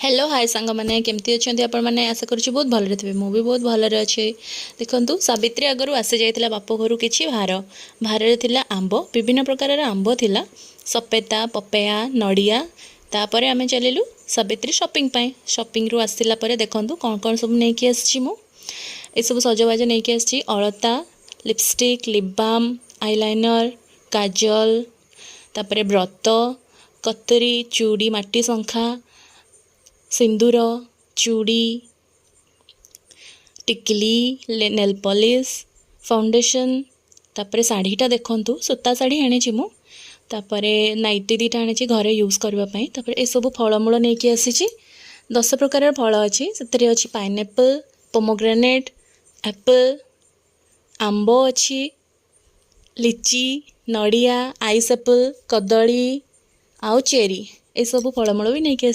Hello hi सांग मैंने केमती अच्छा आपण मैंने आशा करुँच बहुत भलरे थे मुझे बहुत भलरे अच्छे। देखु सावित्री आगु आसी जाइए बाप घर कि भार भारे आंब विभिन्न प्रकार आंब थिला सपेता पपेया नड़िया तापर आम चलू सावित्री शॉपिंग शॉपिंग रु आसला देखु कौन कौन सब नहीं आसी सब सजबाज नहीं आसी अलता लिपस्टिक लिप बाम आईलाइनर काजल तापर व्रत कतरी चूड़ी माटी शंखा सिंदूर चूड़ी टिकली नेल पॉलिश फाउंडेशन तापर शाढ़ीटा देखु सूता शाढ़ी आनी मु तापर नाइटी दीटा आनी घरे यूज करने तापर ये सब फलमूल नहीं आसी 10 प्रकार फल अच्छी से अच्छी पाइनएप्पल पोमोग्रेनेट एप्पल आंब अच्छी लिची नड़िया आइस एप्पल कदली आउ चेरी ये सब फलमूल भी नहीं आसी।